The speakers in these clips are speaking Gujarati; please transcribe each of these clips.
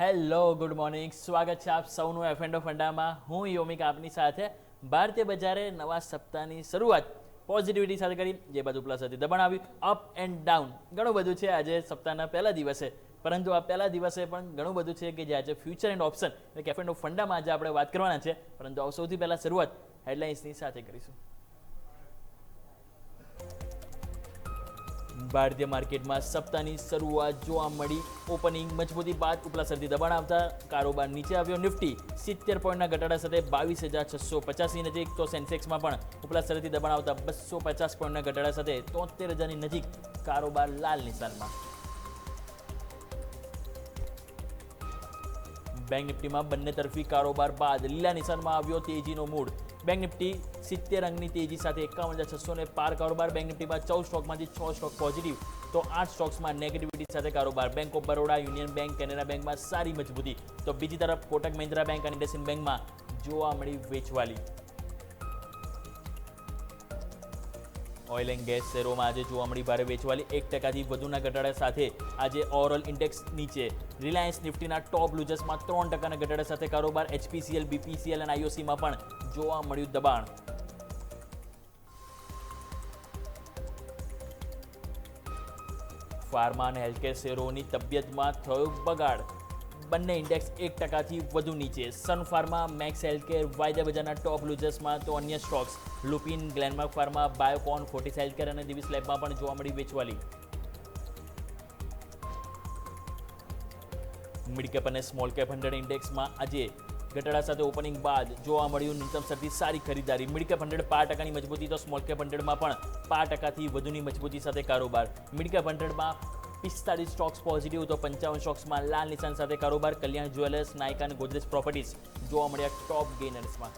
હેલો ગુડ મોર્નિંગ, સ્વાગત છે આપ સૌનું એફ&ઓ ફંડામાં. હું યોમિક આપની સાથે. ભારતીય બજારે નવા સપ્તાહની શરૂઆત પોઝિટિવિટી સાથે કરી, જે બાજુ પ્લસ હતી દબાણ આવ્યું, અપ એન્ડ ડાઉન ઘણું બધું છે આજે સપ્તાહના પહેલા દિવસે. પરંતુ આ પહેલા દિવસે પણ ઘણું બધું છે કે જે આજે ફ્યુચર એન્ડ ઓપ્શન એટલે કે એફ&ઓ ફંડામાં આજે આપણે વાત કરવાના છે. પરંતુ સૌથી પહેલાં શરૂઆત હેડલાઇન્સની સાથે કરીશું. ભારતીય માર્કેટમાં સપ્તાહની શરૂઆત જોવા મળી. ઓપનિંગ મજબૂતી બાદ ઉપલા સરથી દબાણ આવતા કારોબાર નીચે આવ્યો. નિફ્ટી 70 પોઈન્ટના ઘટાડા સાથે 22,685 નજીક, તો સેન્સેક્સમાં પણ ઉપલા સરથી દબાણ આવતા 250 પોઈન્ટના ઘટાડા સાથે 73,000ની નજીક કારોબાર લાલ નિશાનમાં. બેંક નિફ્ટીમાં બંને તરફી કારોબાર બાદ લીલા નિશાનમાં આવ્યો તેજીનો મૂડ. બેંક નિફ્ટી 70 અંકની તેજી સાથે 51,600 પાર કારોબાર. બેંક નિફ્ટીમાં 14 સ્ટોકમાંથી 6 સ્ટોક પોઝિટિવ, તો 8 સ્ટોક્સમાં નેગેટિવિટી સાથે કારોબાર. Bank of Baroda, union bank, Canara બેંકમાં સારી મજબૂતી, તો બીજી તરફ કોટક મહિન્દ્રા બેંક અને ઇન્ડસઇન્ડ બેંકમાં જોવા મળી વેચવાલી. ઓઇલ એન્ડ ગેસ શેરોમાં આજે જોવા મળી ભારે વેચવાલી. 1% વધુના ઘટાડા સાથે આજે ઓવરઓલ ઇન્ડેક્સ નીચે. રિલાયન્સ નિફ્ટીના ટોપ લૂઝર્સમાં 3%ના ઘટાડા સાથે કારોબાર. એચપીસીએલ, બીપીસીએલ અને આઈઓસીમાં પણ જોવા મળ્યું દબાણ. ફાર્મા અને હેલ્થકેર શેરોની તબિયતમાં થયો બગાડ. બંને ઇન્ડેક્સ 1%થી વધુ નીચે. સન ફાર્મા, મેક્સ હેલ્થકેર વાયદા બજારના ટોપ લૂઝર્સમાં, તો અન્ય stocks Lupin, Glenmark pharma, Biocon, Fortis healthcare અને દિવીસ લેબમાં પણ જોવા મળી વેચવાલી. મિડ કેપ અને સ્મોલ કેપ 100 ઇન્ડેક્સમાં આજે ઘટાડા સાથે ઓપનિંગ બાદ જોવા મળ્યું ન્યૂનતમ સ્તરથી સારી ખરીદારી. મિડ કેપ 100 5%ની મજબૂતી, તો સ્મોલ કેપ 100માં પણ 5%થી વધુની મજબૂતી સાથે કારોબાર. મિડ કેપ 100માં 45 સ્ટોક્સ પોઝિટિવ, તો 55 સ્ટોક્સમાં લાલ નિશાન સાથે કારોબાર. કલ્યાણ જ્વેલર્સ, નાયકા અને ગોદરેજ પ્રોપર્ટીઝ જોવા મળ્યા ટોપ ગેઇનર્સમાં.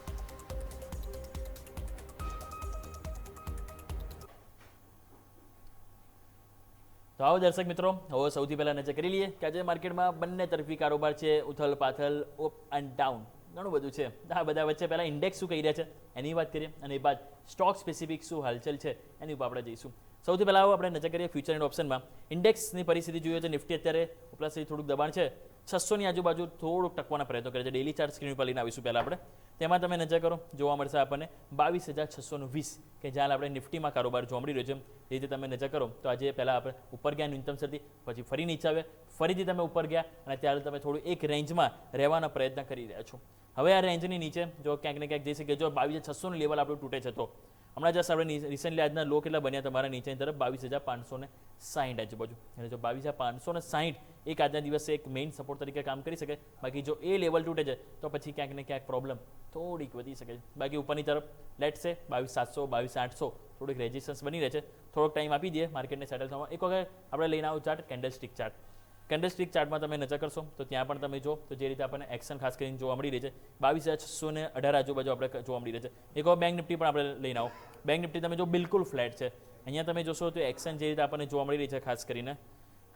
તો આવો દર્શક મિત્રો, હવે સૌથી પહેલા નજર કરી લઈએ કે આજે માર્કેટમાં બંને તરફી કારોબાર છે. ઉથલ પાથલ, અપ એન્ડ ડાઉન ઘણું બધું છે. આ બધા વચ્ચે પહેલા ઇન્ડેક્સ શું કહી રહ્યા છે એની વાત કરીએ, અને એ બાદ સ્ટોક સ્પેસિફિક શું હાલચલ છે એની ઉપર આપણે જઈશું. સૌથી પહેલાં આવો આપણે નજર કરીએ ફ્યુચર એન્ડ ઓપ્શનમાં. ઇન્ડેક્સની પરિસ્થિતિ જોઈએ તો નિફ્ટી અત્યારે ઉપલા સુધી થોડુંક દબાણ છે. 600ની આજુબાજુ થોડુંક ટકવાના પ્રયત્નો કરે છે. ડેલી ચાર્ટ સ્ક્રીન પર લઈને આવીશું પહેલાં આપણે. તેમાં તમે નજર કરો, જોવા મળશે આપણને 22,620 કે જ્યાં આપણે નિફ્ટીમાં કારોબાર જોવા મળી રહ્યો છે. એ રીતે તમે નજર કરો તો આજે પહેલાં આપણે ઉપર ગયા ન્યૂનતમ સ્તરથી, પછી ફરી નીચે આવ્યા, ફરીથી તમે ઉપર ગયા અને ત્યારે તમે થોડું એક રેન્જમાં રહેવાનો પ્રયત્ન કરી રહ્યા છો. હવે આ રેન્જની નીચે જો ક્યાંક ને ક્યાંક જઈ શકે, જો 22,600નું લેવલ આપણું તૂટે છે તો હમણાં જસ્ટ આપણે રિસેન્ટલી આજના લો કેટલા બન્યા તમારા નીચેની તરફ 22,560 આજુબાજુ. એટલે જો 22,560 એક આજના દિવસે એક મેઇન સપોર્ટ તરીકે કામ કરી શકે. બાકી જો એ લેવલ તૂટે છે તો પછી ક્યાંક ને ક્યાંક પ્રોબ્લેમ થોડીક વધી શકે છે. બાકી ઉપરની તરફ લેટ્સ સે 22,700, 22,800 થોડીક રેઝિસ્ટન્સ બની રહે છે. થોડોક ટાઈમ આપી દઈએ માર્કેટને સેટલ થવામાં. એક વખત આપણે લઈને આવો ચાર્ટ, કેન્ડલસ્ટિક ચાર્ટ. કેન્ડલસ્ટિક ચાર્ટમાં તમે નજર કરશો તો ત્યાં પણ તમે જો તો જે રીતે આપણને એક્શન ખાસ કરીને જોવા મળી રહી છે 22,618 આજુબાજુ આપણે જોવા મળી રહી છે. એક વાર બેંક નિફ્ટી પણ આપણે લઈને આવો. બેંક નિફ્ટી તમે જો બિલકુલ ફ્લેટ છે. અહીંયા તમે જોશો તો એક્શન જે રીતે આપણને જોવા મળી રહી છે ખાસ કરીને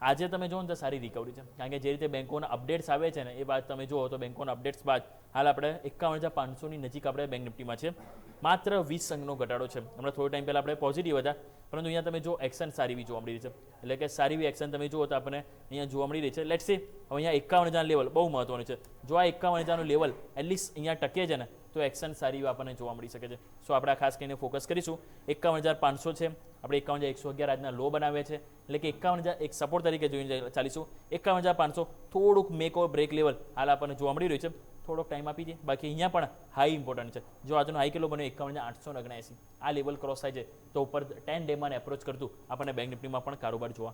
આજે તમે જુઓ ને તો સારી રિકવરી છે. કારણ કે જે રીતે બેંકોના અપડેટ્સ આવે છે ને એ બાદ તમે જુઓ તો બેંકોના અપડેટ્સ બાદ હાલ આપણે 51,500ની નજીક આપણે બેંક નિફ્ટીમાં છે. માત્ર 20 અંકનો ઘટાડો છે. હમણાં થોડો ટાઈમ પહેલાં આપણે પોઝિટિવ હતા, પરંતુ અહીંયા તમે જો એક્શન સારી એવી જોવા મળી રહી છે. એટલે કે સારી એવી એક્શન તમે જુઓ તો આપણને અહીંયા જોવા મળી રહી છે. લેટ્સ સી હવે અહીંયા 51,000 લેવલ બહુ મહત્વનું છે. જો આ 51,000નું લેવલ એટલીસ્ટ અહીંયા ટકે છે ને તો એક્શન સારી એવી આપણને જોવા મળી શકે છે. સો આપણે ખાસ કરીને ફોકસ કરીશું. 51,500 છે, આપણે 51,111 આજના લો બનાવ્યા છે. એટલે કે 51,000 એક સપોર્ટ તરીકે જોઈને ચાલીશું. 51,500 થોડુંક મેક ઓર બ્રેક લેવલ હાલ આપણને જોવા મળી રહ્યું છે. થોડોક ટાઈમ આપી દઈએ. બાકી અહીંયા પણ હાઈ ઇમ્પોર્ટન્ટ છે. જો આજનો હાઈ કેટલો બન્યો 51,879, આ લેવલ ક્રોસ થાય છે તો ઉપર 10 ડેમાં એપ્રોચ કરતું આપણને બેંક નિફ્ટીમાં પણ કારોબાર જોવા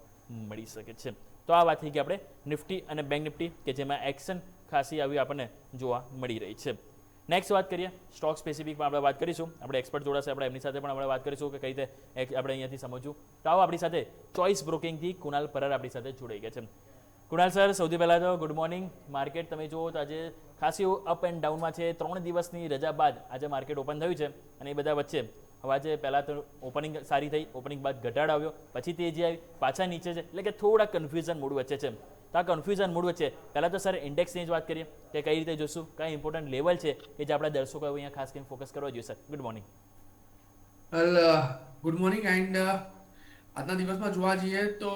મળી શકે છે. તો આ વાત થઈ ગઈ આપણે નિફ્ટી અને બેંક નિફ્ટી કે જેમાં એક્શન ખાસી આવી આપણને જોવા મળી રહી છે. નેક્સ્ટ વાત કરીએ સ્ટોક સ્પેસિફિકમાં આપણે વાત કરીશું. આપણે એક્સપર્ટ જોડાશે, આપણે એમની સાથે પણ આપણે વાત કરીશું કે કઈ રીતે આપણે અહીંયાથી સમજવું. તો આવો આપણી સાથે ચોઇસ બ્રોકિંગથી કુણાલ પરાર આપણી સાથે જોડાઈ ગયા છે. કુણાલ સર, સૌથી પહેલાં તો ગુડ મોર્નિંગ. માર્કેટ તમે જુઓ તો આજે ખાસી અપ એન્ડ ડાઉનમાં છે. 3 દિવસની રજા બાદ આજે માર્કેટ ઓપન થયું છે અને એ બધા વચ્ચે હવે આજે પહેલાં તો ઓપનિંગ સારી થઈ, ઓપનિંગ બાદ ઘટાડો આવ્યો, પછી તેજી આવી, પાછા નીચે છે. એટલે કે થોડા કન્ફ્યુઝન મૂડ વચ્ચે છે. તો આ કન્ફ્યુઝન મૂડ વચ્ચે પહેલાં તો સર ઇન્ડેક્સની જ વાત કરીએ કે કઈ રીતે જોશું, કઈ ઇમ્પોર્ટન્ટ લેવલ છે કે જે આપણા દર્શકો અહીંયા ખાસ કરીને ફોકસ કરવા જોઈએ. Sir good morning. Well good morning and આજના દિવસમાં જોવા જઈએ તો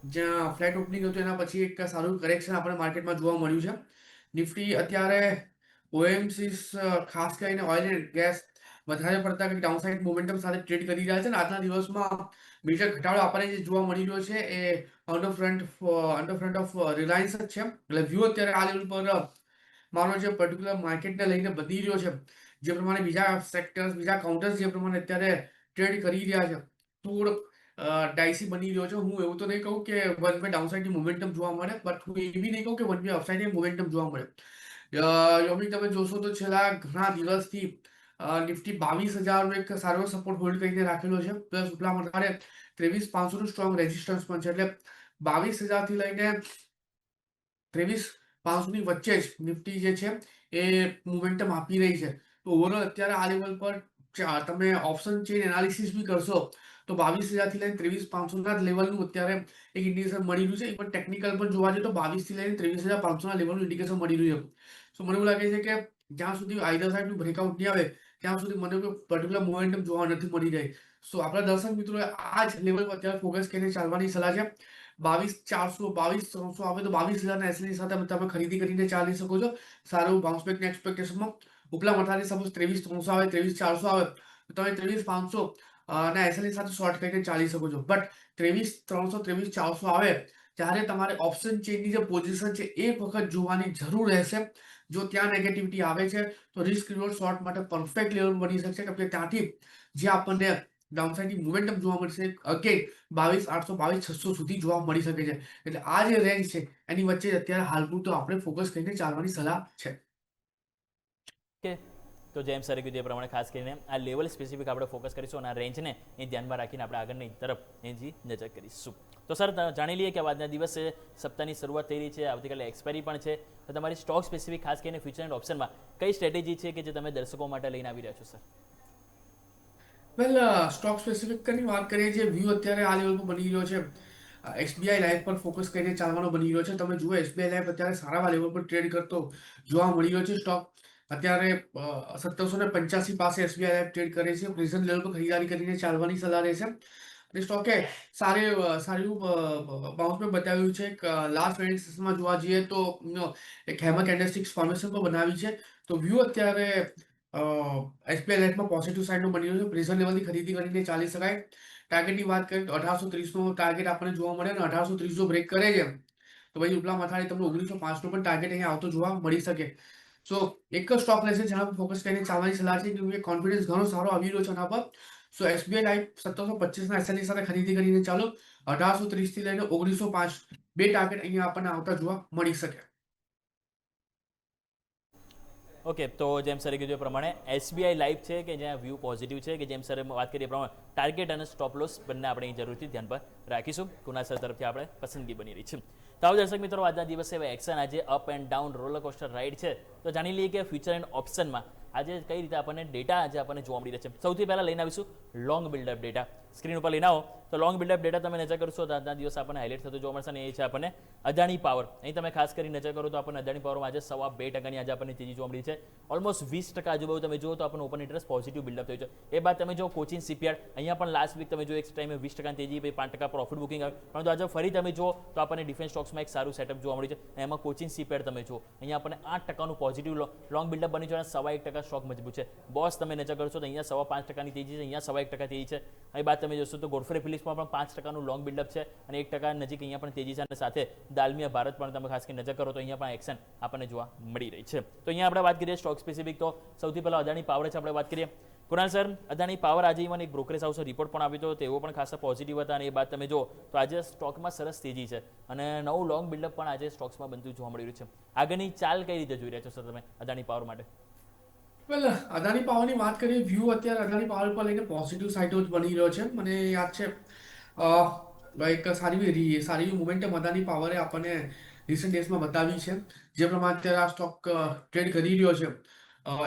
જ્યાં ફ્લેટ ઓપનિંગ હતું એના પછી એક સારું કરેક્શન આપણે માર્કેટમાં જોવા મળ્યું છે. નિફ્ટી અત્યારે ઓએમસીસ ખાસ કરીને ઓઇલ એન્ડ ગેસ વધારે પડતા કંઈક ડાઉનસાઇડ મોમેન્ટમ સાથે ટ્રેડ કરી રહ્યા છે, અને આજના દિવસમાં મેજર ઘટાડો આપણને જે જોવા મળી રહ્યો છે એ અંડર ફ્રન્ટ ઓફ રિલાયન્સ જ છે. એટલે વ્યૂ અત્યારે આ લેવલ પર મારો જે પર્ટિક્યુલર માર્કેટને લઈને બદલી રહ્યો છે, જે પ્રમાણે બીજા સેક્ટર્સ બીજા કાઉન્ટર્સ જે પ્રમાણે અત્યારે ટ્રેડ કરી રહ્યા છે, થોડોક ડાઇસી બની રહ્યો છે. હું એવું તો નહીં કહું કે વન વે ડાઉનસાઇડની મોમેન્ટમ જોવા મળે, બટ હું એ બી નહીં કહું કે વન વે અપસાઇડની મોમેન્ટમ જોવા મળે. યોમિક તમે જોશો તો છેલ્લા ઘણા દિવસથી નિફ્ટી 22,000 નો એક સારો સપોર્ટ હોલ્ડ કરીને રાખેલો છે, પ્લસ ઉપલા મથાળે 23,500 નું સ્ટ્રોંગ રેઝિસ્ટન્સ પણ છે. એટલે 22,000 થી લઈને 23,500 ની વચ્ચે જ નિફ્ટી જે છે એ મોમેન્ટમ આપી રહી છે. તો ઓવરઓલ અત્યારે આ લેવલ પર તમે ઓપ્શન ચેન એનાલિસિસ બી કરશો તો 22,000 થી લઈને 23,500 ના લેવલનું અત્યારે એક ઇન્ડિકેશન મળી રહ્યું છે. ઇવન ટેકનિકલ પણ જોવા જઈએ તો 22 થી લઈને 23,500 ના લેવલનું ઇન્ડિકેશન મળી રહ્યું છે. તો મને એવું લાગે છે કે જ્યાં સુધી આઈધર સાઈડનું બ્રેકઆઉટ નહીં આવે ત્યાં સુધી મને કોઈ પર્ટિક્યુલર મોમેન્ટમ જોવા નથી મળી રહી. સો આપણા દર્શક મિત્રોએ આ જ લેવલ પર અત્યારે ફોકસ કરીને ચાલવાની સલાહ છે. 22,400 22,300 આવે તો 22,000 ના એસએલની સાથે તમે ખરીદી કરીને ચાલી શકો છો સારું બાઉન્સબેકની એક્સપેક્ટેશનમાં. ઉપલા મથાળે સપોઝ 23,300 આવે 23,400 આવે તો તમે 23,500 ના એસએલની સાથે શોર્ટ કરીને ચાલી શકો છો. બટ 23,300 23,400 આવે ત્યારે તમારે ઓપ્શન ચેનની જે પોઝિશન છે એક વખત જોવાની જરૂર રહેશે. જો ત્યાં નેગેટિવિટી આવે છે તો રિસ્ક રિવોર્ડ શોર્ટ માટે પરફેક્ટ લેવલ બની શકશે, કેમ કે ત્યાંથી જે આપણને ડાઉનસાઇડની મોમેન્ટમ જોવા મળશે અગેન 22,800 22,600 સુધી જોવા મળી શકે છે. એટલે આ જે રેન્જ છે એની વચ્ચે અત્યારે હાલ પૂરતો આપણે ફોકસ કરીને ચાલવાની સલાહ છે. કે તો જેમ સરે કીધું એ પ્રમાણે ખાસ કરીને આ લેવલ સ્પેસિફિક આપણે ફોકસ કરીશું અને આ રેન્જને એ ધ્યાનમાં રાખીને આપણે આગળની તરફ એની નજર કરીશું. તો સર જાણી લઈએ કે આજના દિવસે સપ્તાહની શરૂઆત થઈ રહી છે, આવતીકાલે એક્સપાયરી પણ છે, તો તમારી સ્ટોક સ્પેસિફિક ખાસ કરીને ફ્યુચર એન્ડ ઓપ્શનમાં કઈ સ્ટ્રેટેજી છે કે જે તમે દર્શકો માટે લઈને આવી રહ્યા છો સર? વેલ, સ્ટોક સ્પેસિફિક ની વાત કરીએ, જે વ્યૂ અત્યારે આ લેવલ પર બની રહ્યો છે એસબીઆઈ લાઈફ પર ફોકસ કરીને ચાલવાનો બની રહ્યો છે. તમે જુઓ એસબીઆઈ લાઈફ અત્યારે સારા લેવલ પર ટ્રેડ કરતો જોવા મળી રહ્યો છે. સ્ટોક અત્યારે 1785 પાસે એસબીઆઈ લાઈફ ટ્રેડ કરે છે. પ્રેઝન્ટ લેવલ પર ખરીદારી કરીને ચાલવાની સલાહ રહેશે. અને સ્ટોકે સારું બાઉન્સ બતાવ્યું છે. લાસ્ટ ટ્રેડિંગ સેશનમાં જોવા જઈએ તો એક હેમર કેન્ડલસ્ટિક્સ ફોર્મેશન પર બનાવી છે. તો વ્યૂ અત્યારે એસબીઆઈ લાઈફમાં પોઝિટિવ સાઈડનો બની રહ્યો છે. પ્રેઝન્ટ લેવલની ખરીદી કરીને ચાલી શકાય. ટાર્ગેટની વાત કરીએ તો 1830 નો ટાર્ગેટ આપણને જોવા મળે, અને 1830 જો બ્રેક કરે છે તો પછી ઉપલા મથાળે તમને 1905 નો પણ ટાર્ગેટ અહીંયા આવતો જોવા મળી શકે. સો એક જ સ્ટોક લેશે જેના પર ફોકસ કરીને ચાલવાની સલાહ છે, કે કોન્ફિડન્સ ઘણો સારો આવી રહ્યો છે એના પર. સો એસબીઆઈ લાઈફ 1725 ના એસએલની સાથે ખરીદી કરીને ચાલો. 1830 થી લઈને 1905 બે ટાર્ગેટ અહીંયા આપણને આવતા જોવા મળી શકે. ઓકે, તો જેમ સરે કીધું એ પ્રમાણે એસબીઆઈ લાઈફ છે કે જ્યાં વ્યૂ પોઝિટિવ છે, કે જેમ સરે વાત કરીએ એ પ્રમાણે ટાર્ગેટ અને સ્ટોપ લોસ બંને આપણે અહીં જરૂરથી ધ્યાન પર રાખીશું. કુનાલ સર તરફથી આપણે પસંદગી બની રહી છે. તો આવો દર્શક મિત્રો, આજના દિવસે હવે એક્શન આજે up and down roller coaster ride છે. તો જાણી લઈએ કે ફ્યુચર એન્ડ ઓપ્શનમાં આજે કઈ રીતે આપણને ડેટા આજે આપણને જોવા મળી રહે છે. સૌથી પહેલાં લઈને આવીશું લોંગ બિલ્ડઅપ ડેટા. સ્ક્રીન ઉપર લઈને આવો તો લોંગ બિલ્ડઅપ ડેટા તમે નજર કરશો તો આજના દિવસ આપણને હાઇલાઇટ થતું જોવા મળશે, અને એ છે આપણને અદાણી પાવર. અહીં તમે ખાસ કરી નજર કરો તો આપણને અદાણી પાવરમાં આજે 2.25% આજે આપણને તેજી જોવા મળી છે. ઓલમોસ્ટ 20% આજુબાજુ તમે જુઓ તો આપણને ઓપન ઇન્ટરેસ્ટ પોઝિટિવ બિલ્ડઅપ થયું છે. એ બાદ તમે જો કોચિન શિપયાર્ડ, અહીંયા પણ લાસ્ટ વીક તમે જો એક ટાઈમે 20% તેજી, પછી 5% પ્રોફિટ બુકિંગ આવ્યું, પરંતુ આજે ફરી તમે જુઓ તો આપણને ડિફેન્સ સ્ટોક્સમાં એક સારું સેટઅપ જોવા મળ્યું છે. એમાં કોચિન શિપયાર્ડ તમે જુઓ, અહીંયા આપણને 8%નું પોઝિટિવ લોંગ બિલ્ડઅપ બની છે, અને 1% સ્ટોક મજબૂત છે. બોસ તમે નજર કરશો તો અહીંયા 5.5%ની તેજી છે, અહીંયા 1% તેજી છે. અહીં બાદ તમે જોશો તો ગોડફ્રે ફિલિપ્સમાં પણ 5%નું લોંગ બિલ્ડઅપ છે, અને 1% નજીક અહીંયા પણ તેજી છે. અને સાથે દાલમિયા ભારત પણ તમે ખાસ કરીને નજર કરો તો અહીંયા પણ એક્શન આપણને જોવા મળી રહી છે. તો અહીંયા આપણે વાત કરીએ સ્ટોક સ્પેસિફિક, તો સૌથી પહેલાં અદાણી પાવર છે આપણે વાત કરીએ. કુણાલ સર, અદાણી પાવર આજે ઇવન એક બ્રોકરેજ હાઉસનો રિપોર્ટ પણ આવ્યો હતો, તેઓ પણ ખાસ પોઝિટિવ હતા, અને એ બાદ તમે જો તો આજે સ્ટોકમાં સરસ તેજી છે, અને નવું લોંગ બિલ્ડઅપ પણ આજે સ્ટોક્સમાં બનતું જોવા મળી રહ્યું છે. આગળની ચાલ કઈ રીતે જોઈ રહ્યા છો સર તમે અદાણી પાવર માટે? વેલ, અદાણી પાવરની વાત કરીએ, વ્યૂ અત્યારે અદાણી પાવર પર લઈને પોઝિટિવ સાઇડો જ બની રહ્યો છે. મને યાદ છે એક સારી મોમેન્ટમ અદાણી પાવરે આપણને રિસન્ટ ડેઝમાં બતાવી છે. જે પ્રમાણે અત્યારે આ સ્ટોક ટ્રેડ કરી રહ્યો છે,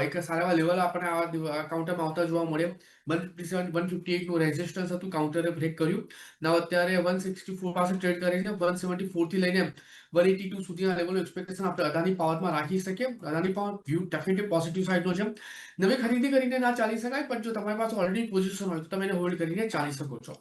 એક સારા એવા લેવલ આપણે આ કાઉન્ટરમાં આવતા જોવા મળે. 157 158 નું રેઝિસ્ટન્સ હતું, કાઉન્ટરે બ્રેક કર્યું. નાવ અત્યારે 164 પાસે ટ્રેડ કરી છે. 174 થી લઈને 182 સુધીના લેવલનું એક્સપેક્ટેશન આપણે અદાણી પાવરમાં રાખી શકીએ. Adani power view definitely positive સાઇડનો છે. નવી ખરીદી કરીને ના ચાલી શકાય, પણ જો તમારી પાસે ઓલરેડી પોઝિશન હોય તો તમે એને હોલ્ડ કરીને ચાલી શકો છો.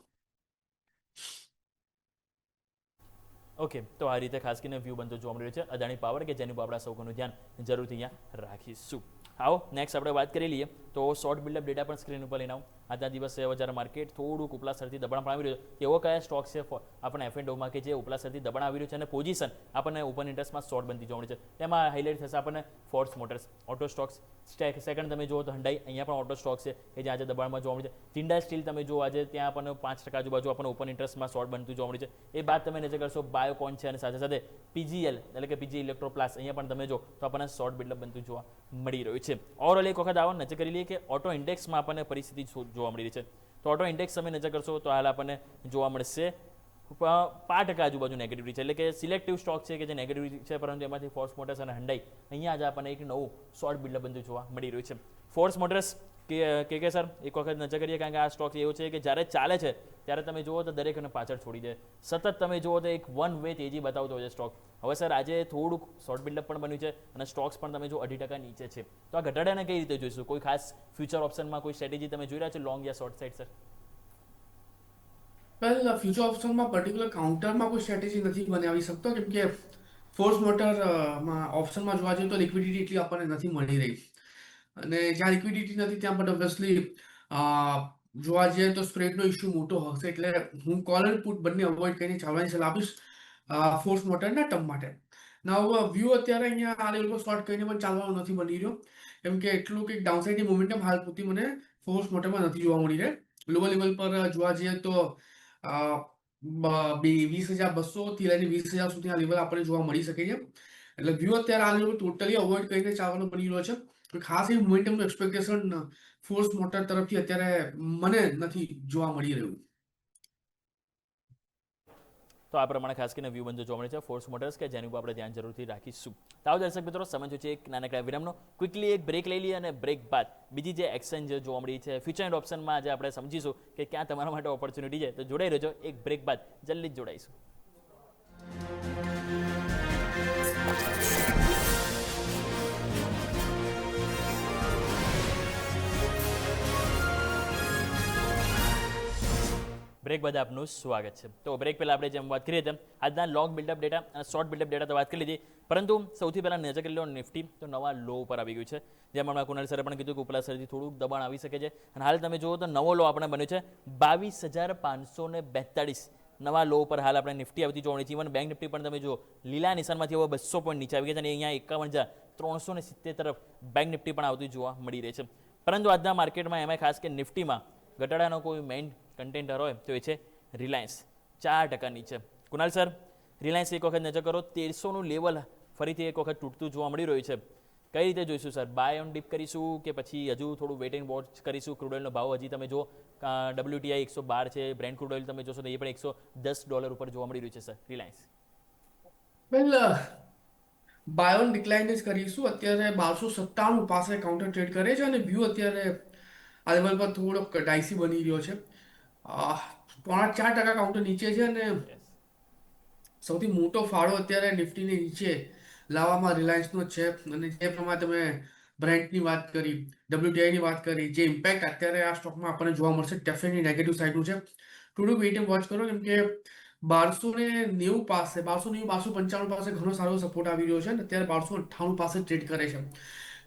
ઓકે, તો આ રીતે ખાસ કરીને વ્યૂ બનતો જોવા મળી રહ્યો છે અદાણી પાવર, કે જેની ઉપર આપણા સૌ કોઈનું ધ્યાન જરૂરથી અહીંયા રાખીશું. આવો નેક્સ્ટ આપણે વાત કરી લઈએ તો શોર્ટ બિલ્ડઅપ ડેટા પણ સ્ક્રીન ઉપર લઈને આવું. આજના દિવસે જ્યારે માર્કેટ થોડુંક ઉપલા સ્તરથી દબાણ પણ આવી રહ્યું છે, એવો કયા સ્ટોક છે આપણે F&Oમાં કે જે ઉપલા સ્તરથી દબાણ આવી રહ્યું છે અને પોઝિશન આપણને ઓપન ઇન્ટરેસ્ટમાં શોર્ટ બનતી જોવા મળી છે. તેમાં હાઇલાઇટ થશે આપણને Force Motors, auto stocks. Second તમે જુઓ તો હંડાઈ, અહીંયા પણ ઓટો સ્ટોક છે કે જે આજે દબાણમાં જોવા મળી છે. ટિન્ડા સ્ટીલ તમે જુઓ આજે ત્યાં આપણને 5% આજુબાજુ આપણને ઓપન ઇન્ટરેસ્ટમાં શોર્ટ બનતું જોવા મળી છે. એ બાદ તમે નજર કરશો બાયોકોન છે અને સાથે સાથે PGL એટલે કે PG ઇલેક્ટ્રોપ્લાસ, અહીંયા પણ તમે જો તો આપણને શોર્ટ બિલ્ડઅપ બનતું જોવા મળી રહ્યું છે. ઓવરઓલ એક વખત આવો નજર કરી લઈએ કે ઓટો ઇન્ડેક્સમાં આપણને પરિસ્થિતિ જોવા મળી રહી છે. તો ઓટો ઇન્ડેક્સ તમે નજર કરશો તો હાલ આપણને જોવા મળશે 5% આજુબાજુ નેગેટિવિટી છે, એટલે કે સિલેક્ટિવ સ્ટોક છે કે જે નેગેટિવિટી છે, પરંતુ એમાંથી ફોર્સ મોટર્સ અને હંડાઈ અહીંયા આજે આપણને એક નવું શોર્ટ બિલ્ડઅપ બનતું જોવા મળી રહ્યું છે. ફોર્સ મોટર્સ કે સર એક વખત નજર કરીએ, કારણ કે આ સ્ટોક એવો છે કે જ્યારે ચાલે છે ત્યારે તમે જુઓ તો દરેકને પાછળ છોડી દે, સતત તમે જુઓ તો એક વન વે તેજી બતાવતો હોય છે સ્ટોક. હવે સર આજે થોડુંક શોર્ટ બિલ્ડઅપ પણ બન્યું છે અને સ્ટોક્સ પણ તમે જો 2% નીચે છે, તો આ ઘટાડાને કઈ રીતે જોઈશું? કોઈ ખાસ ફ્યુચર ઓપ્શનમાં કોઈ સ્ટ્રેટેજી તમે જોઈ રહ્યા છો લોંગ યા શોર્ટ સાઇડ સર? વેલ, ફ્યુચર ઓપ્શનમાં પર્ટિક્યુલર કાઉન્ટરમાં કોઈ સ્ટ્રેટેજી નથી બનાવી શકતો, કેમ કે ફોર્સ મોટરમાં ઓપ્શનમાં જોવા જઈએ તો લિક્વિડિટી એટલી આપણને નથી મળી રહી, અને જ્યાં લિક્વિડિટી નથી ત્યાં પણ ઓબ્વિયસલી જોવા જઈએ તો સ્પ્રેડનો ઇશ્યુ મોટો હશે. એટલે હું કોલ એન્ડ પુટ બંને અવોઇડ કરીને ચાલવાની સલાહ આપીશ ફોર્સ મોટરના ટર્મ માટે. નાવ વ્યૂ અત્યારે અહીંયા આ લેવલ પર શોર્ટ કરીને પણ ચાલવાનો નથી બની રહ્યો, કેમ કે એટલું કે ડાઉનસાઇડની મોમેન્ટમ હાલ પૂરતી મને ફોર્સ મોટરમાં નથી જોવા મળી રહે. લોઅર લેવલ પર જોવા જઈએ તો 20,200 થી લઈને 20,000 સુધીના લેવલ આપણને જોવા મળી શકે છે. એટલે વ્યૂ અત્યારે આ લેવલ ટોટલી અવોઇડ કરીને ચાલવાનો બની રહ્યો છે. ખાસ એ મોમેન્ટમનું એક્સપેક્ટેશન ફોર્સ મોટર તરફથી અત્યારે મને નથી જોવા મળી રહ્યું. તો આ પ્રમાણે ખાસ કરીને વ્યૂ બનતો જોવા મળે છે ફોર્સ મોટર્સ, કે જેની ઉપર આપણે ધ્યાન જરૂરથી રાખીશું. તો આવો દર્શક મિત્રો, સમજો છે એક નાનકડા વિરામનો. ક્વિકલી એક બ્રેક લઈ લઈએ અને બ્રેક બાદ બીજી જે એક્સચેન્જ જોવા મળી છે ફ્યુચર એન્ડ ઓપ્શનમાં આજે આપણે સમજીશું કે ક્યાં તમારા માટે ઓપોર્ચ્યુનિટી છે. તો જોડાઈ રહેજો, એક બ્રેક બાદ જલ્દી જ જોડાઈશું. બ્રેક બાદ આપનું સ્વાગત છે. તો બ્રેક પહેલાં આપણે જેમ વાત કરીએ તેમ આજના લોંગ બિલ્ડઅપ ડેટા અને શોર્ટ બિલ્ડઅપ ડેટા તો વાત કરી લીધી, પરંતુ સૌથી પહેલાં નજર કરી લો નિફ્ટી તો નવા લો ઉપર આવી ગયું છે. જેમ હમણાં કુનાલ સરે પણ કીધું કે ઉપલા સ્તરથી થોડુંક દબાણ આવી શકે છે, અને હાલ તમે જુઓ તો નવો લો આપણે બન્યો છે 22,542 નવા લો ઉપર હાલ આપણે નિફ્ટી આવતી જોવા મળી છે. ઇવન બેંક નિફ્ટી પણ તમે જુઓ લીલા નિશાનમાંથી હવે 200 પોઈન્ટ નીચે આવી ગયા છે, અને અહીંયા 51,370 તરફ બેંક નિફ્ટી પણ આવતી જોવા મળી રહી છે. પરંતુ આજના માર્કેટમાં એમાં ખાસ કે નિફ્ટીમાં ઘટાડાનો કોઈ મેઇન કન્ટેન્ટર હોય તો એ છે રિલાયન્સ, 4% નીચે. કુનાલ સર, રિલાયન્સ એક વખત નજર કરો 1300નું લેવલ ફરીથી એક વખત તૂટતું જોવા મળી રહ્યું છે. કઈ રીતે જોઈશું સર? બાય ઓન ડીપ કરીશું કે પછી હજુ થોડું વેટ એન્ડ વોચ કરીશું? ક્રૂડ ઓઇલનો ભાવ હજી તમે જો WTI 112 છે, બ્રેન્ટ ક્રૂડ ઓઇલ તમે જોશો તો એ પણ $110 ઉપર જોવા મળી રહ્યું છે સર રિલાયન્સ. વેલ, બાયોન ડિક્લાઇન જ કરીશું. અત્યારે 1297 પાસે કાઉન્ટર ટ્રેડ કરે છે, અને વ્યૂ અત્યારે આ લેવલ પર થોડોક ડાઇસી બની રહ્યો છે. 4% કાઉન્ટર નીચે છે, અને સૌથી મોટો ફાળો અત્યારે નિફ્ટીને નીચે લાવવામાં રિલાયન્સનો જ છે. અને જે પ્રમાણે તમે બ્રેન્ટની વાત કરી, WTIની વાત કરી, જે ઇમ્પેક્ટ અત્યારે આ સ્ટોકમાં આપણને જોવા મળશે ડેફિનેટલી નેગેટિવ સાઇડનું છે. થોડુંક વેઇટ એન્ડ વોચ કરો, કેમ કે 1290 પાસે, 1290, 1295 પાસે ઘણો સારો સપોર્ટ આવી રહ્યો છે, અને અત્યારે 1298 પાસે ટ્રેડ કરે છે.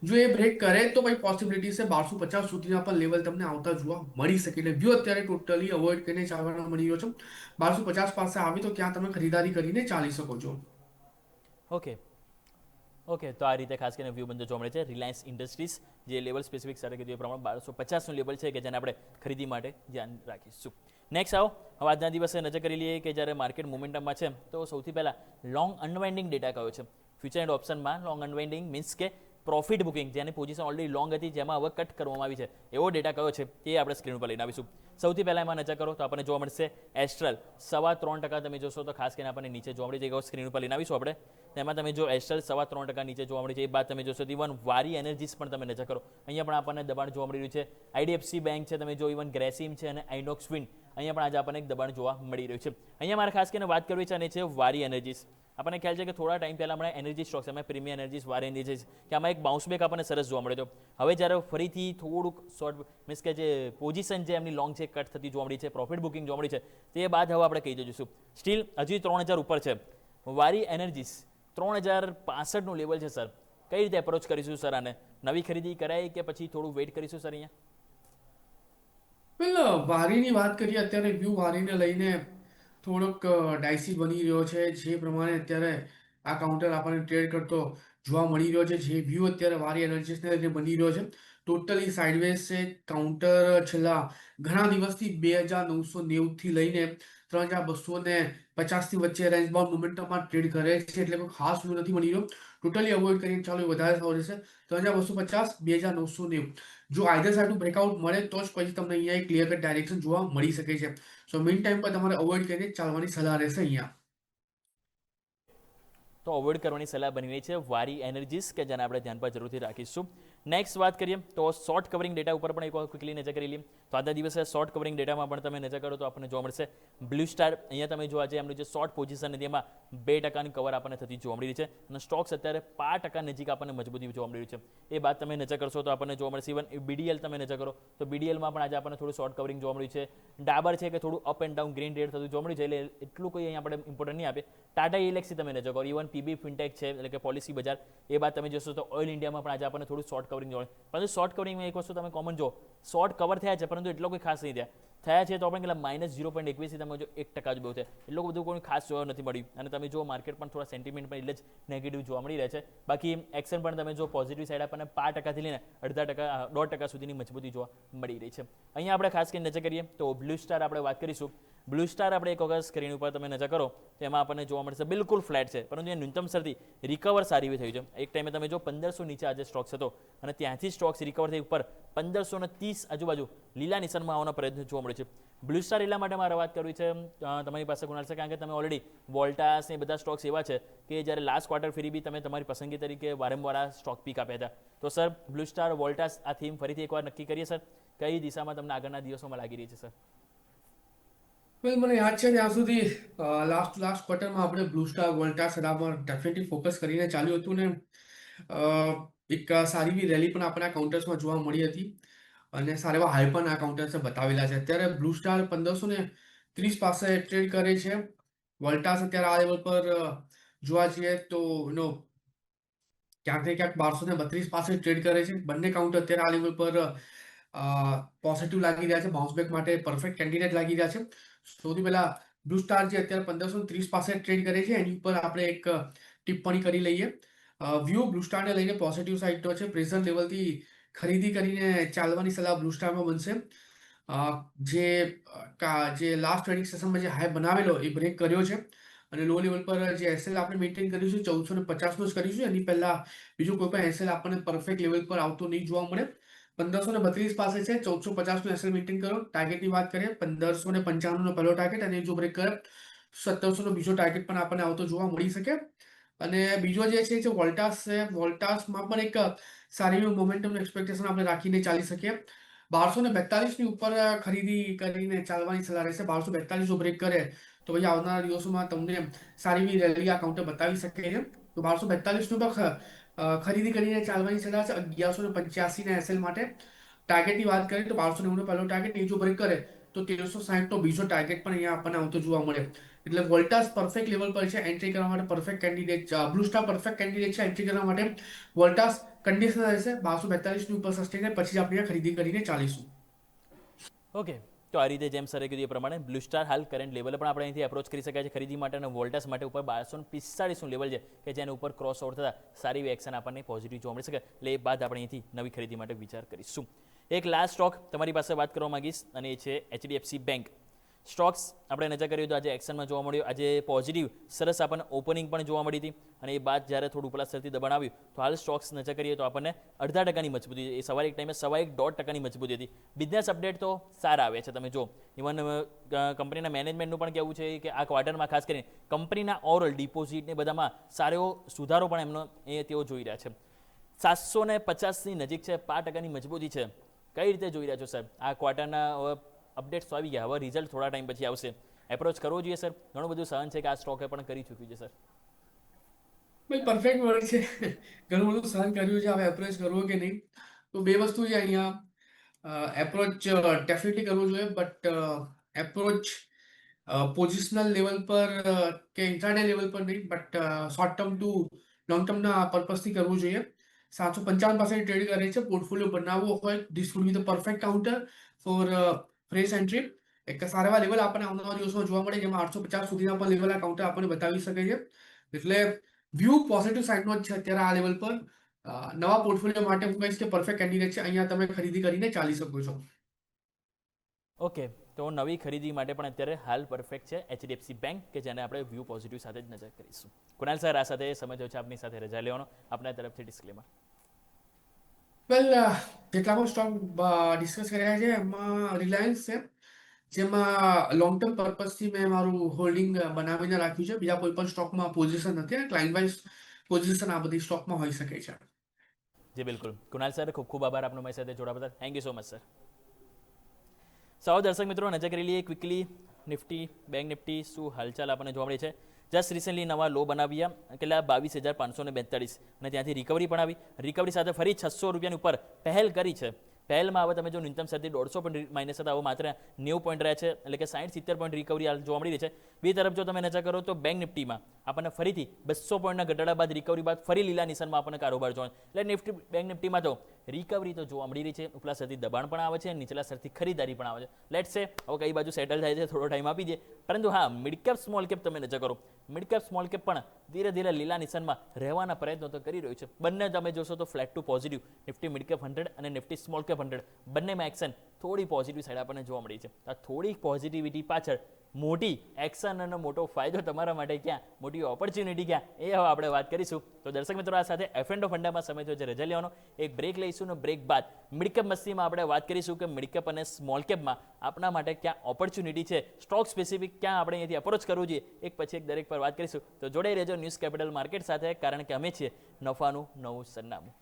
જો એ બ્રેક કરે તો ભાઈ પોસિબિલિટી છે 1250 સુધીના પણ લેવલ તમને આવતા જોવા મળી શકે. એટલે વ્યૂ અત્યારે ટોટલી અવોઇડ કરીને ચાલવાનો મળી રહ્યો છે. 1250 પાસે આવે તો ત્યાં તમે ખરીદારી કરીને ચાલી શકો છો. ઓકે, તો આ રીતે ખાસ કરીને વ્યૂ બનતો જોવા મળે છે રિલાયન્સ ઇન્ડસ્ટ્રીઝ, જે લેવલ સ્પેસિફિક સર કીધું એ પ્રમાણે 1250નું લેવલ છે કે જેને આપણે ખરીદી માટે ધ્યાન રાખીશું. નેક્સ્ટ આવો, હવે આજના દિવસે નજર કરી લઈએ કે જ્યારે માર્કેટ મોમેન્ટમમાં છે તો સૌથી પહેલાં લોંગ અનવાઇન્ડિંગ ડેટા કયો છે ફ્યુચર એન્ડ ઓપ્શનમાં. લોંગ અનવાઇન્ડિંગ મીન્સ કે પ્રોફિટ બુકિંગ, જેની પોઝિશન ઓલરેડી લોંગ હતી જેમાં હવે કટ કરવામાં આવી છે, એવો ડેટા કયો છે તે આપણે સ્ક્રીન ઉપર લઈને આવીશું. સૌથી પહેલાં એમાં નજર કરો તો આપણને જોવા મળશે એસ્ટ્રલ 3.25% તમે જોશો તો ખાસ કરીને આપણને નીચે જોવા મળી જાય. સ્ક્રીન ઉપર લઈને આવીશું આપણે. તેમાં તમે જો એસ્ટ્રલ 3.25% નીચે જોવા મળી છે. એ બાદ તમે જોશો ઇવન વારી એનર્જીસ પણ તમે નજર કરો, અહીંયા પણ આપણને દબાણ જોવા મળી રહ્યું છે. IDFC બેંક છે તમે જો, ઇવન ગ્રેસિમ છે અને આઇનોક્સ વિન્ડ, અહીંયા પણ આજે આપણને એક દબાણ જોવા મળી રહ્યું છે. અહીંયા મારે ખાસ કરીને વાત કરવી છે અને છે વારી એનર્જીસ. આપણને ખ્યાલ છે કે થોડા ટાઈમ પહેલાં હમણાં એનર્જી સ્ટોક્સ, એમાં પ્રીમિયમ એનર્જીસ, વારી એનર્જીસ, કે આમાં એક બાઉન્સ બેક આપણને સરસ જોવા મળ્યો હતો. હવે જ્યારે ફરીથી થોડુંક શોર્ટ મીન્સ કે જે પોઝિશન છે એમની લોંગ છે કટ થતી જોવા મળી છે, પ્રોફિટ બુકિંગ જોવા મળી છે, તે બાદ હવે આપણે કહી દઈશું સ્ટીલ હજી 3000 ઉપર છે. વારી એનર્જીસ 3065નું લેવલ છે સર, કઈ રીતે એપ્રોચ કરીશું સર આને? નવી ખરીદી કરાય કે પછી થોડું વેઇટ કરીશું સર અહીંયા? વેલ વારીની વાત કરીએ, અત્યારે વ્યૂ વારીને લઈને થોડોક ડાયસી બની રહ્યો છે. જે પ્રમાણે અત્યારે આ કાઉન્ટર આપણને ટ્રેડ કરતો જોવા મળી રહ્યો છે, જે વ્યૂ અત્યારે વારી એનર્જીસને લઈને બની રહ્યો છે, ટોટલી સાઇડવેઝ છે. કાઉન્ટર છેલ્લા ઘણા દિવસથી 2990 થી લઈને 3250 ની વચ્ચે રેન્જ બાઉન્ડ મોમેન્ટમમાં ટ્રેડ કરે છે, એટલે કોઈ ખાસ વ્યૂ નથી મળી રહ્યો. ટોટલી અવોઇડ કરીને ચાલો, એ વધારે સારું રહેશે. 3250, 2990. જો આઈધર સાઈડનું બ્રેકઆઉટ મળે તો જ પછી તમને અહીંયા એક ક્લિયર કટ ડાયરેક્શન જોવા મળી શકે છે. સો મીન ટાઈમ પર તમારે અવોઇડ કરીને ચાલવાની સલાહ રહેશે અહીંયા. તો અવોઇડ કરવાની સલાહ બની રહી છે વારી એનર્જીસ, કે જેને આપણે ધ્યાન પર જરૂરથી રાખીશું. નેક્સ્ટ વાત કરીએ તો શોર્ટ કવરિંગ ડેટા ઉપર પણ એક વાર ક્વિકલી નજર કરી લઈએ. તો આજના દિવસે શોર્ટ કવરિંગ ડેટામાં પણ તમે નજર કરો તો આપણને જોવા મળશે બ્લુ સ્ટાર. અહીંયા તમે જો આજે એમનું જે શોર્ટ પોઝિશન હતી એમાં 2% કવર આપણને થતી જોવા મળી રહી છે, અને સ્ટોક્સ અત્યારે 5% નજીક આપણને મજબૂતી જોવા મળી રહ્યું છે. એ બાદ તમે નજર કરશો તો આપણને જોવા મળશે ઇવન બીડીએલ તમે નજર કરો તો બીડીએલમાં પણ આજે આપણને થોડું શોર્ટ કવરિંગ જોવા મળ્યું છે. ડાબર છે કે થોડું up and down green red થતું જોવા મળ્યું છે, એટલે એટલું કોઈ અહીંયા આપણે ઇમ્પોર્ટન્ટ નહીં આપે. ટાટા ઇલેક્સી તમે નજર કરો, ઇવન પીબી ફિનટેક છે એટલે કે પોલિસી બજાર. એ બાદ તમે જોશો તો ઓઇલ ઇન્ડિયામાં પણ આજે આપણને થોડું શોર્ટ કવરિંગ જોવા મળે. પરંતુ શોર્ટ કવરિંગમાં એક વસ્તુ તમે કોમન જો, શોર્ટ કવર થયા છે પરંતુ એટલો કોઈ ખાસ નહીં થયા છે, તો પણ કેટલા -0.21 તમે જો 1% જ બહુ છે, એટલું બધું કોઈ ખાસ જોવા નથી મળ્યું. અને તમે જો માર્કેટ પણ થોડા સેન્ટિમેન્ટ પણ એટલે જ નેગેટિવ જોવા મળી રહ્યા છે. બાકી એક્શન પણ તમે જો પોઝિટિવ સાઈડ આપણને 5%થી લઈને 0.5%, 1.5% સુધીની મજબૂતી જોવા મળી રહી છે. અહીંયા આપણે ખાસ કરીને નજર કરીએ તો બ્લુ સ્ટાર આપણે વાત કરીશું. બ્લુ સ્ટાર આપણે એક વખત સ્ક્રીન ઉપર તમે નજર કરો તો એમાં આપણને જોવા મળશે બિલકુલ ફ્લેટ છે, પરંતુ એ ન્યૂનતમ સ્તરથી રિકવર સારી એવી થયું છે. એક ટાઈમે તમે જો 1500 નીચે આજે સ્ટોક્સ હતો, અને ત્યાંથી સ્ટોક્સ રિકવર થઈ ઉપર 1530 આજુબાજુ લીલા નિશાનમાં આવવાનો પ્રયત્ન જોવા મળે છે. બ્લુ સ્ટાર એટલા માટે મારે વાત કરવી છે તમારી પાસે ગુણાલ છે, કારણ કે તમે ઓલરેડી વોલ્ટાસ એ બધા સ્ટોક્સ એવા છે કે જ્યારે લાસ્ટ ક્વાર્ટર ફરી બી તમે તમારી પસંદગી તરીકે વારંવાર આ સ્ટોક પીક આપ્યા હતા. તો સર બ્લુ સ્ટાર વોલ્ટાસ આ થીમ ફરીથી એકવાર નક્કી કરીએ સર, કઈ દિશામાં તમને આગળના દિવસોમાં લાગી રહી છે સર? વેલ મને યાદ છે ત્યાં સુધી લાસ્ટ ક્વાર્ટરમાં આપણે બ્લુ સ્ટાર વોલ્ટાસ પર ડેફિનેટલી ફોકસ કરીને ચાલ્યું હતું ને એક સારી એવી રેલી પણ આપણા કાઉન્ટર્સમાં જોવા મળી હતી, અને સારા એવા હાઈ પણ આ કાઉન્ટર્સે બતાવેલા છે. અત્યારે બ્લુ સ્ટાર 1530 પાસે ટ્રેડ કરે છે. વોલ્ટાસ અત્યારે આ લેવલ પર જોવા જઈએ તો ક્યાંક ને ક્યાંક 1232 પાસે ટ્રેડ કરે છે. બંને કાઉન્ટર અત્યારે આ લેવલ પર પોઝિટિવ લાગી રહ્યા છે, બાઉન્સબેક માટે પરફેક્ટ કેન્ડિડેટ લાગી રહ્યા છે. સૌથી પહેલા બ્લુ સ્ટાર જે અત્યારે 1530 પાસે ટ્રેડ કરે છે એની ઉપર આપણે એક ટિપ્પણી કરી લઈએ. વ્યૂ બ્લુ સ્ટારને લઈને પોઝિટિવ સાઇડનો છે. પ્રેઝન્ટ લેવલથી ખરીદી કરીને ચાલવાની સલાહ બ્લુ સ્ટારમાં બનશે. જે લાસ્ટ ટ્રેડિંગ સેશનમાં જે હાઈ બનાવેલો એ બ્રેક કર્યો છે, અને લો લેવલ પર જે એસએલ આપણે મેન્ટેન કરીશું 1450 જ કરીશું. એની પહેલા બીજું કોઈ પણ એસએલ આપણને પરફેક્ટ લેવલ પર આવતો નહીં જોવા મળે. 1532 પાસે છે, 1450 નું એસએલ મેન્ટેન કરો. ટાર્ગેટની વાત કરીએ 1595 નો પહેલો ટાર્ગેટ, અને જો બ્રેક કરે 1700 નો બીજો ટાર્ગેટ પણ આપણને આવતો જોવા મળી શકે. અને બીજો જે છે વોલ્ટાસ છે, વોલ્ટાસમાં પણ એક સારી મોમેન્ટમ એક્સપેક્ટેશન આપણે રાખીને ચાલી શકીએ. 1242 ની ઉપર ખરીદી કરીને ચાલવાની સલાહ રહેશે. 1242 જો બ્રેક કરે તો પછી આવનારા દિવસોમાં તમને સારી એવી રેલી આ કાઉન્ટર બતાવી શકે છે. તો 1242 નું પણ ખરીદી કરીને ચાલવાની સલાહ છે. 1185 ના એસએલ માટે ટાર્ગેટની વાત કરીએ તો 1290 નો પહેલો ટાર્ગેટ, એ જો બ્રેક કરે તો 1360 નો બીજો ટાર્ગેટ પણ અહીંયા આપણને આવતો જોવા મળે. એટલે વોલ્ટાસ પરફેક્ટ લેવલ પર છે એન્ટ્રી કરવા માટે, perfect candidate. Blue star perfect candidate છે એન્ટ્રી કરવા માટે. વોલ્ટાસ કન્ડિશન રહેશે 1242 ની ઉપર સસ્ટેન, પછી આપણે ખરીદી કરીને ચાલીશું. ઓકે, તો આ રીતે જેમ સરે કીધું એ પ્રમાણે બ્લુ સ્ટાર હાલ કરંટ લેવલે પણ આપણે અહીંથી એપ્રોચ કરી શકાય છે ખરીદી માટે, અને વોલ્ટાસ માટે ઉપર 1245 નું લેવલ છે કે જેની ઉપર ક્રોસ ઓવર થતા સારી એવી એક્શન આપણને પોઝિટિવ જોવા મળી શકે. એટલે એ બાદ આપણે અહીંથી નવી ખરીદી માટે વિચાર કરીશું. એક લાસ્ટ સ્ટોક તમારી પાસે વાત કરવા માંગીશ, અને એ છે એચડીએફસી બેંક. સ્ટોક્સ આપણે નજર કરીએ તો આજે એક્શનમાં જોવા મળ્યું. આજે પોઝિટિવ સરસ આપણને ઓપનિંગ પણ જોવા મળી હતી, અને એ બાદ જ્યારે થોડું ઉપલા સ્તરથી દબાણ આવ્યું તો હાલ સ્ટોક્સ નજર કરીએ તો આપણને 0.5% મજબૂતી, એ સવારે એક ટાઈમે 1.5% મજબૂતી હતી. બિઝનેસ અપડેટ તો સારા આવે છે, તમે જો ઇવન કંપનીના મેનેજમેન્ટનું પણ કહેવું છે કે આ ક્વાર્ટરમાં ખાસ કરીને કંપનીના ઓવરઓલ ડિપોઝિટ ને બધામાં સારો એવો સુધારો પણ એમનો તેઓ જોઈ રહ્યા છે. 750ની નજીક છે, 5%ની મજબૂતી છે. કઈ રીતે જોઈ રહ્યા છો સાહેબ આ ક્વાર્ટરના? અપડેટ્સ તો આવી ગયા, હવે રિઝલ્ટ થોડા ટાઈમ પછી આવશે. એપ્રોચ કરવો જોઈએ સર? ઘણું બધું સહન છે કે આ સ્ટોકે પણ કરી ચૂક્યું છે સર. ભાઈ પરફેક્ટ વર્ડ છે. ઘણું બધું સહન કર્યું છે, હવે એપ્રોચ કરવો કે નહીં? તો બે વસ્તુ છે અહીંયા. એપ્રોચ ડેફિનેટલી કરવો જોઈએ, બટ એપ્રોચ પોઝિશનલ લેવલ પર કે ઇન્ટ્રાડે લેવલ પર નહીં, but short term to long ટર્મના પર્પઝથી કરવું જોઈએ. 755 પાસે ટ્રેડ કરે છે. પોર્ટફોલિયો બનાવવો હોય, this would be the perfect counter for fresh entry. એક સારા એવા લેવલ આપણને આવનારા દિવસોમાં જોવા મળે, જેમાં 850 સુધીના પણ લેવલ આ કાઉન્ટર આપણને બતાવી શકે છે. એટલે વ્યૂ પોઝિટિવ સાઇડનો જ છે અત્યારે આ લેવલ પર. નવા પોર્ટફોલિયો માટે હું કહીશ કે પરફેક્ટ કેન્ડિડેટ છે. અહીંયા તમે ખરીદી કરીને ચાલી શકો છો. ઓકે, તો નવી ખરીદી માટે પણ અત્યારે હાલ પરફેક્ટ છે HDFC બેંક, કે જેને આપણે વ્યૂ પોઝિટિવ સાથે જ નજર કરીશું. કુણાલ સર, આ સાથે સમય થયો છે આપની સાથે રજા લેવાનો. આપણા તરફથી ડિસ્ક્લેમર. વેલ, જેટલા પણ સ્ટોક ડિસ્કસ કર્યા છે એમાં રિલાયન્સ છે, જેમાં લોંગ ટર્મ પર્પઝથી મેં મારું હોલ્ડિંગ બનાવીને રાખ્યું છે. બીજા કોઈ પણ સ્ટોકમાં પોઝિશન નથી, અને ક્લાઇન્ટ વાઇઝ પોઝિશન આ બધી સ્ટોકમાં હોઈ શકે છે. જી બિલકુલ. કુણાલ સર, ખૂબ ખૂબ આભાર આપનો મારી સાથે જોડાવા બદલ. Thank you so much sir. સાવ દર્શક મિત્રો, નજર કરી લઈએ ક્વિકલી નિફ્ટી, બેંક નિફ્ટી શું હાલચાલ આપણને જોવા મળી છે. જસ્ટ રિસેન્ટલી નવા લો બનાવ્યા, કેટલા 22,542, અને ત્યાંથી રિકવરી પણ આવી. રિકવરી સાથે ફરી 600 રૂપિયાની ઉપર પહેલ કરી છે. પહેલમાં હવે તમે જો ન્યૂનતમ સાથે 150 પોઈન્ટ માઇનસ હતા, હવે માત્ર 90 પોઈન્ટ રહ્યા છે, એટલે કે 60-70 પોઈન્ટ રિકવરી હાલ જોવા મળી રહી છે. બે તરફ જો તમે નજર કરો તો બેંક નિફ્ટીમાં આપણને ફરીથી 200 પોઈન્ટના ઘટાડા બાદ રિકવરી બાદ ફરી લીલા નિશાનમાં આપણને કારોબાર જોવા, એટલે નિફ્ટી બેંક નિફ્ટીમાં તો રિકવરી તો જોવા મળી રહી છે. ઉપલા સ્તરથી દબાણ પણ આવે છે, નીચલા સ્તરથી ખરીદારી પણ આવે છે. લેટ્સ સે હવે કઈ બાજુ સેટલ થાય છે, થોડો ટાઈમ આપી દે. પરંતુ હા, મિડ કેપ સ્મોલ કેપ તમે નજર કરો, મિડ કેપ સ્મોલ કેપ પણ ધીરે ધીરે લીલા નિશાનમાં રહેવાના પ્રયત્નો તો કરી રહ્યું છે. બંને તમે જોશો તો flat to positive, Nifty mid cap 100 અને નિફ્ટી સ્મોલ કેપ 100, બંનેમાં એક્શન થોડી પોઝિટિવ સાઈડ આપણને જોવા મળી છે. આ થોડી પોઝિટિવિટી પાછળ મોટી એક્શન અને મોટો ફાયદો તમારા માટે ક્યાં, મોટી ઓપોર્ચ્યુનિટી ક્યાં, એ હવે આપણે વાત કરીશું. તો દર્શક મિત્રો, આ સાથે F&O ફંડામાં સમય થયો છે રજા લેવાનો. એક બ્રેક લઈશું, અને બ્રેક બાદ મિડકેપ મસ્તીમાં આપણે વાત કરીશું કે મિડકેપ અને સ્મોલ કેપમાં આપણા માટે ક્યાં ઓપોર્ચ્યુનિટી છે, સ્ટોક સ્પેસિફિક ક્યાં આપણે અહીંયાથી અપ્રોચ કરવું જોઈએ, એક પછી એક દરેક પર વાત કરીશું. તો જોડાઈ રહેજો ન્યૂઝ કેપિટલ માર્કેટ સાથે, કારણ કે અમે છીએ નફાનું નવું સરનામું.